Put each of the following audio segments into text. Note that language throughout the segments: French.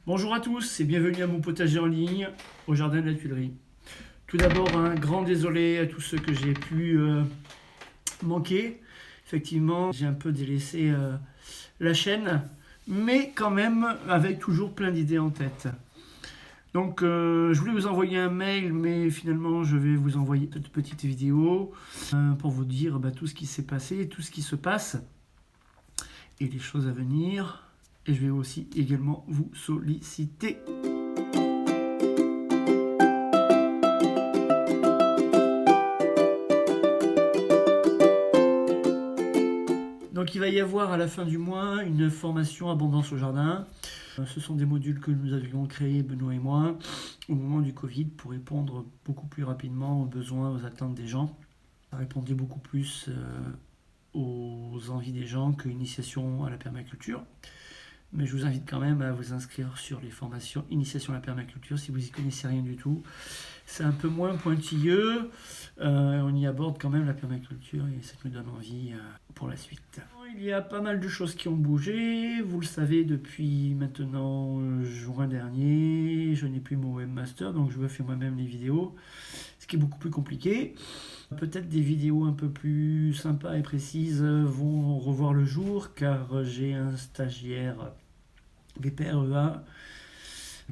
Bonjour à tous et bienvenue à mon potager en ligne au jardin de la Tuilerie. Tout d'abord, un grand désolé à tous ceux que j'ai pu manquer. Effectivement, j'ai un peu délaissé la chaîne, mais quand même avec toujours plein d'idées en tête. Donc je voulais vous envoyer un mail, mais finalement je vais vous envoyer cette petite vidéo pour vous dire tout ce qui s'est passé, tout ce qui se passe et les choses à venir. Et je vais aussi également vous solliciter. Donc il va y avoir à la fin du mois une formation Abondance au jardin. Ce sont des modules que nous avions créés, Benoît et moi, au moment du Covid pour répondre beaucoup plus rapidement aux besoins, aux attentes des gens. Ça répondait beaucoup plus aux envies des gens que l'initiation à la permaculture. Mais je vous invite quand même à vous inscrire sur les formations Initiation à la permaculture si vous n'y connaissez rien du tout. C'est un peu moins pointilleux, on y aborde quand même la permaculture et ça nous donne envie pour la suite. Il y a pas mal de choses qui ont bougé, vous le savez depuis maintenant juin dernier, je n'ai plus mon webmaster donc je me fais moi-même les vidéos, ce qui est beaucoup plus compliqué. Peut-être des vidéos un peu plus sympas et précises vont revoir le jour car j'ai un stagiaire BPREA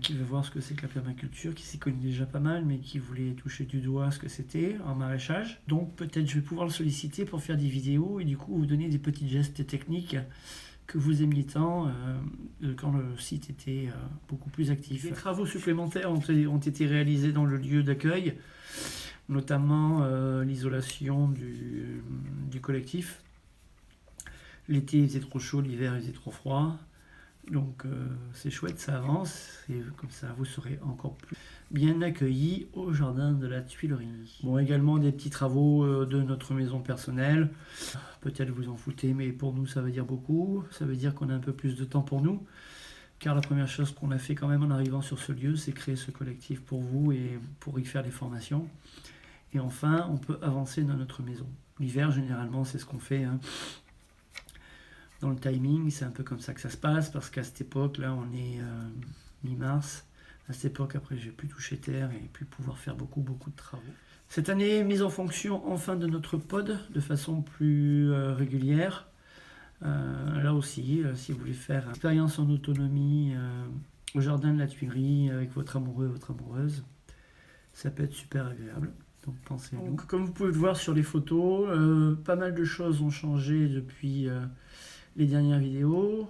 qui veut voir ce que c'est que la permaculture, qui s'y connaît déjà pas mal mais qui voulait toucher du doigt ce que c'était en maraîchage. Donc peut-être je vais pouvoir le solliciter pour faire des vidéos et du coup vous donner des petits gestes techniques que vous aimiez tant quand le site était beaucoup plus actif. Des travaux supplémentaires ont été réalisés dans le lieu d'accueil, notamment l'isolation du collectif. L'été il faisait trop chaud, l'hiver il faisait trop froid. Donc c'est chouette, ça avance et comme ça vous serez encore plus bien accueillis au jardin de la Tuilerie. Bon, également des petits travaux de notre maison personnelle. Peut-être vous en foutez, mais pour nous ça veut dire beaucoup. Ça veut dire qu'on a un peu plus de temps pour nous. Car la première chose qu'on a fait quand même en arrivant sur ce lieu, c'est créer ce collectif pour vous et pour y faire des formations. Et enfin, on peut avancer dans notre maison. L'hiver, généralement, c'est ce qu'on fait. Dans le timing, c'est un peu comme ça que ça se passe, parce qu'à cette époque, là, on est mi-mars. À cette époque, après, j'ai pu toucher terre et pu pouvoir faire beaucoup de travaux. Cette année, mise en fonction enfin de notre pod de façon plus régulière. Là aussi, si vous voulez faire une expérience en autonomie au jardin de la Tuilerie avec votre amoureux, votre amoureuse, ça peut être super agréable. Donc pensez à nous. Donc, comme vous pouvez le voir sur les photos, pas mal de choses ont changé depuis les dernières vidéos.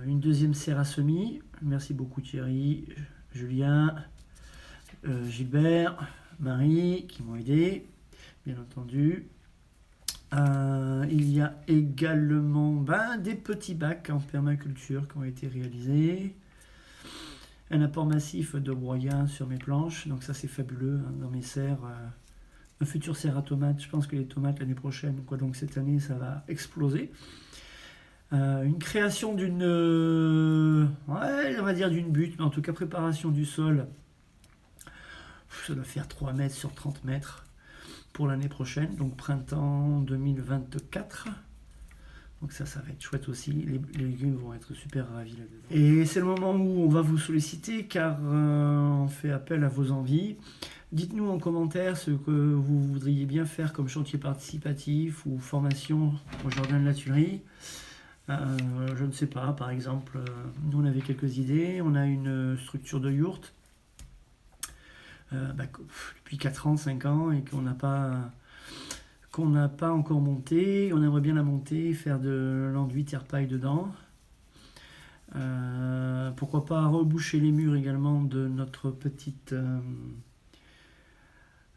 Une deuxième serre à semis. Merci beaucoup Thierry, Julien, Gilbert, Marie qui m'ont aidé, bien entendu. Il y a également des petits bacs en permaculture qui ont été réalisés. Un apport massif de broyat sur mes planches, donc ça c'est fabuleux dans mes serres. Un futur serre à tomates, je pense que les tomates l'année prochaine, donc cette année ça va exploser. Une création d'une, on va dire d'une butte, mais en tout cas préparation du sol. Ça doit faire 3 mètres sur 30 mètres pour l'année prochaine, donc printemps 2024. Donc ça va être chouette aussi, les légumes vont être super ravis là-dedans. Et c'est le moment où on va vous solliciter car on fait appel à vos envies. Dites-nous en commentaire ce que vous voudriez bien faire comme chantier participatif ou formation au jardin de la Tuilerie. Je ne sais pas, par exemple, nous on avait quelques idées, on a une structure de yourte depuis 4 ans, 5 ans et qu'on n'a pas encore monté. On aimerait bien la monter, faire de l'enduit terre-paille dedans. Pourquoi pas reboucher les murs également de notre petite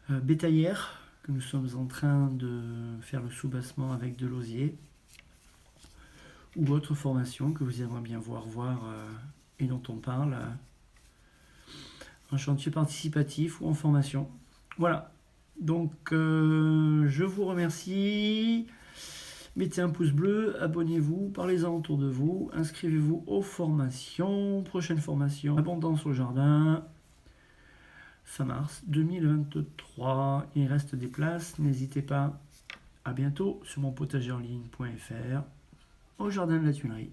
bétaillère que nous sommes en train de faire le soubassement avec de l'osier. Ou autre formation que vous aimeriez bien voir et dont on parle en chantier participatif ou en formation. Voilà, donc je vous remercie. Mettez un pouce bleu, abonnez-vous, parlez-en autour de vous, inscrivez-vous aux formations. Prochaine formation, Abondance au jardin, fin mars 2023. Il reste des places, n'hésitez pas. À bientôt sur mon potagerenligne.fr. Au jardin de la Tuilerie.